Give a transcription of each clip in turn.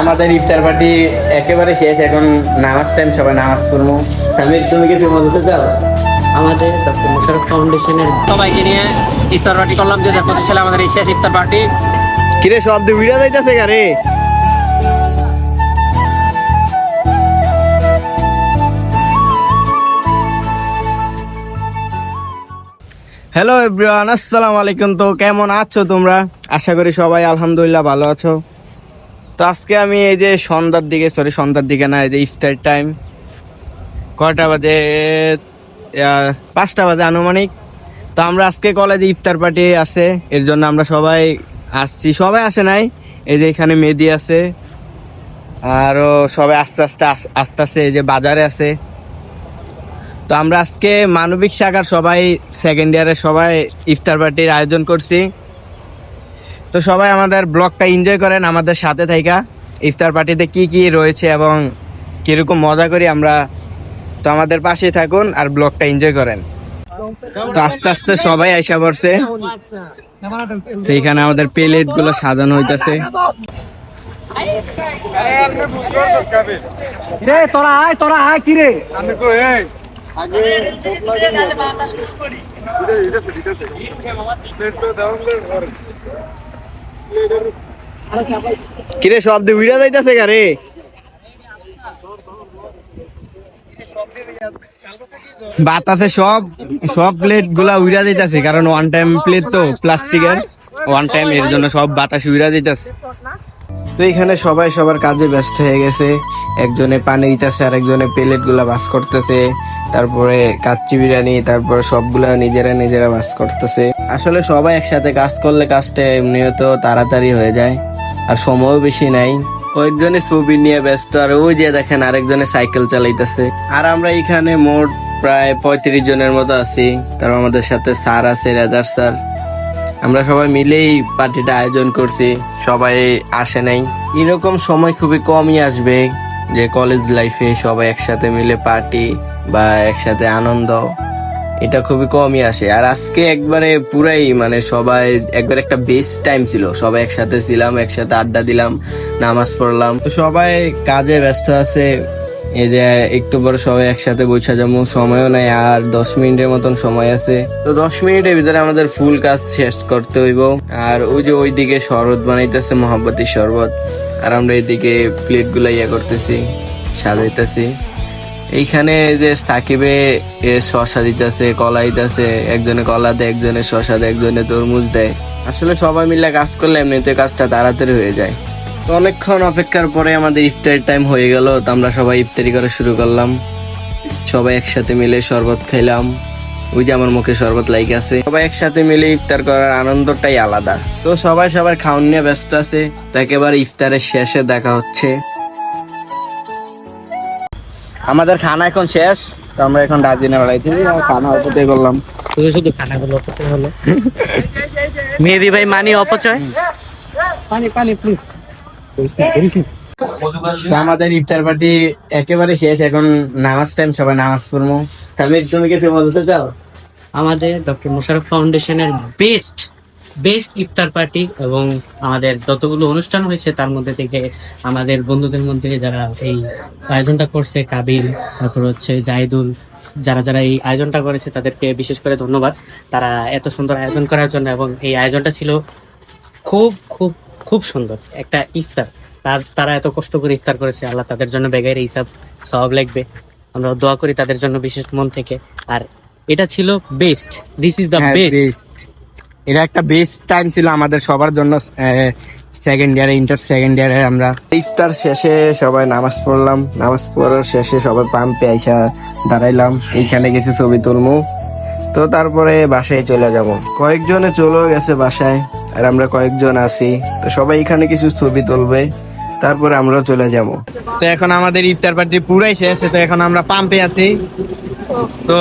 আমাদের ইফতার পার্টি একেবারে শেষ, এখন নামাজ টাইম, সবাই নামাজ পড়বো। সামির, তুমি কিছু বলতে চাও? আমাদের ডক্টর মোশাররফ ফাউন্ডেশনের সবাইকে নিয়ে ইফতার পার্টি করলাম। 2025 সালে আমাদের এই শেষ ইফতার পার্টি। কিরে, শব্দ ভিড়া যাইতেছে গারে? হ্যালো এভরিওয়ান, আসসালামু আলাইকুম। তো কেমন আছো তোমরা? আশা করি সবাই আলহামদুলিল্লাহ ভালো আছো। তো আজকে আমি এই যে সন্ধ্যার দিকে না, এই যে ইফতার টাইম কয়টা বাজে, 5টা বাজে আনুমানিক। তো আমরা আজকে কলেজে ইফতার পার্টি আছে, এর জন্য আমরা সবাই আসছি। সবাই আসে নাই, এই যে এখানে মেহেদি আছে, আরও সবাই আস্তে আস্তে এই যে বাজারে আছে। তো আমরা আজকে মানবিক শাখার সবাই সেকেন্ড ইয়ারের সবাই ইফতার পার্টির আয়োজন করছি। তো সবাই আমাদের ব্লগটা এনজয় করেন, আমাদের সাথে থাইকা ইফতার পার্টিতে কি কি রয়েছে এবং কিরকম মজা করি আমরা। তো আমাদের পাশেই থাকুন আর ব্লগটা এনজয় করেন। তো আস্তে আস্তে সবাই আইসা পড়ছে। তো এখানে আমাদের প্লেট গুলো সাজানো হইতেছে। তোরা আয় কি রে? কিরে, শব্দ ভিড়া যাইতেছে গারে? বাতাসে সব প্লেট গুলা উড়া যাইতেছে, কারণ ওয়ান টাইম প্লেট তো প্লাস্টিকের, ওয়ান টাইম, এর জন্য সব বাতাস উড়া যাইতেছে। তো এখানে সবাই সবার কাজে ব্যস্ত হয়ে গেছে। একজনে পানি দিতেছে, আর একজনে প্লেট গুলা ভাজ করতেছে, তারপরে কাচ্চি বিরিয়ানি, তারপরে সবগুলা নিজেরা ভাজ করতেছে। আসলে সবাই একসাথে কাজ করলে কাজটা এমনিও তাড়াতাড়ি হয়ে যায়, আর সময়ও বেশি নাই। কয়েকজনে ছবি নিয়ে ব্যস্ত, আর ওই যে দেখেন আরেকজনে সাইকেল চালাইতেছে। আর আমরা এখানে মোট প্রায় 35 জনের মতো আছি। তারপর আমাদের সাথে স্যার আছে, রেজার স্যার। আমরা সবাই মিলেই পার্টিটা আয়োজন করছি, সবাই আসে নাই। এরকম সময় খুবই কমই আসবে যে কলেজ লাইফে সবাই একসাথে মিলে পার্টি বা একসাথে আনন্দ, এটা খুবই কমই আসে। আর আজকে একবারে পুরাই মানে সবাই একবার একটা বেস্ট টাইম ছিল, সবাই একসাথে ছিলাম, একসাথে আড্ডা দিলাম, নামাজ পড়লাম। তো সবাই কাজে ব্যস্ত আছে, এই যে একটু পর সবাই একসাথে বসে যাবো, সময়ও নাই, আর 10 মিনিটের মতন সময় আছে। তো 10 মিনিটের ভিতরে আমাদের ফুল কাজ শেষ করতে হইব। আর ওই যে ওইদিকে শরবত বানাইতেছে, মহাব্বতী শরবত, আর আমরা এইদিকে প্লেট গুলা করতেছি, সাজাইতেছি। এইখানে যে সাকিবে শশা দিতেছে, কলা দিতেছে, একজনে কলা দেয়, একজনে শশা দেয়, একজনে তরমুজ দেয়। আসলে সবাই মিলে কাজ করলে এমনিতে কাজটা তাড়াতাড়ি হয়ে যায়। তো অনেকক্ষণ অপেক্ষার পরে আমাদের ইফতারি টাইম হয়ে গেল। তো আমরা সবাই ইফতারি করা শুরু করলাম, সবাই একসাথে মিলে শরবত খাইলাম। ওই যে আমার মুখে শরবত লাইক আছে। সবাই একসাথে মিলে ইফতার করার আনন্দটাই আলাদা। তো সবাই সবার খাওয়ান নিয়ে ব্যস্ত আছে। তো একেবারে ইফতারের শেষে দেখা হচ্ছে। আমাদের খানা এখন শেষ, তো আমরা এখন ডাক দিনে বেড়াইছি, খানা অপচয় করলাম। শুধু খানাগুলো অপচয় হলো। মেহেদি ভাই মানি অপচয়। পানি প্লিজ। আমাদের ইফতার পার্টি একেবারে শেষ, এখন নামাজ টাইম, সবাই নামাজ পড়বো। সামির, তুমি কিছু বলতে চাও? আমাদের ডক্টর মোশাররফ ফাউন্ডেশনের বেস্ট ইফতার পার্টি, এবং আমাদের যতগুলো অনুষ্ঠান হয়েছে তার মধ্যে থেকে আমাদের বন্ধুদের মধ্যে যারা এই আয়োজনটা করছে, কাবিল, তারপর হচ্ছে জাহিদুল, যারা এই আয়োজনটা করেছে তাদেরকে বিশেষ করে ধন্যবাদ। তারা এত সুন্দর আয়োজন করার জন্য, এবং এই আয়োজনটা ছিল খুব খুব খুব সুন্দর একটা ইফতার। তারা এত কষ্ট করে ইফতার করেছে, আল্লাহ তাদের জন্য বেগাইর হিসাব সওয়াব লাগবে। আমরা দোয়া করি তাদের জন্য বিশেষ মন থেকে। আর এটা ছিল best, this is the best. এটা একটা বেস্ট টাইম ছিল আমাদের সবার জন্য। ইন্টার সেকেন্ড ইয়ারে আমরা ইফতার শেষে সবাই নামাজ পড়লাম। নামাজ পড়ার শেষে সবাই পাম্পে আইসা দাঁড়াইলাম, এইখানে কিছু ছবি তুলমু। তো তারপরে বাসায় চলে যাবো। কয়েকজনে চলেও গেছে বাসায়, আর আমরা কয়েকজন আছি। তো সবাই এখানে কিছু ছবি তুলবে, তারপরে আমরাও চলে যাবো। তো এখন আমাদের ইফতার পার্টি পুরাই শেষ। তো এখন আমরা পাম্পে আছি। তো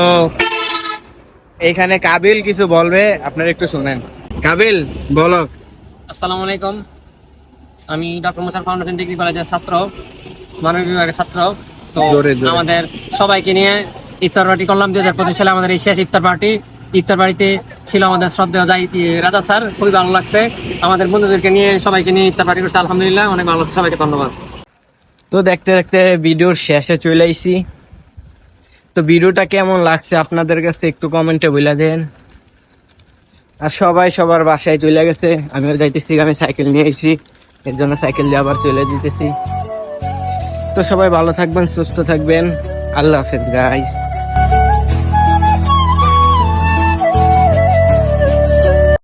এখানে কাবিল কিছু বলবে, আপনারা একটু শুনেন। কাবিল, বলো। আসসালামু আলাইকুম, আমি ডক্টর মোশাররফ ফাউন্ডেশন ডিগ্রি কলেজের ছাত্র, মানবিক বিভাগের ছাত্র। তো আমাদের সবাইকে নিয়ে ইফতার পার্টি করলাম 2025 সালে আমাদের এই শেষ ইফতার পার্টি। ইফতার বাড়িতে ছিল আমাদের শ্রদ্ধেয় রাজা স্যার, খুবই ভালো লাগছে। আমাদের বন্ধুদেরকে নিয়ে সবাইকে নিয়ে ইফতার পার্টি করছে, আলহামদুলিল্লাহ অনেক ভালো লাগছে। সবাইকে ধন্যবাদ। তো দেখতে দেখতে ভিডিওর শেষে চলে আইছি। তো ভিডিওটা কেমন লাগছে আপনাদের কাছে একটু কমেন্টে বলে দেন। আর সবাই সবার বাসায় চলে গেছে, আমিও যাইতেছি, আমি সাইকেল নিয়ে এসেছি, এর জন্য সাইকেল দিয়ে আবার চলে যেতেছি। তো সবাই ভালো থাকবেন, সুস্থ থাকবেন, আল্লাহ হাফেজ গাইস।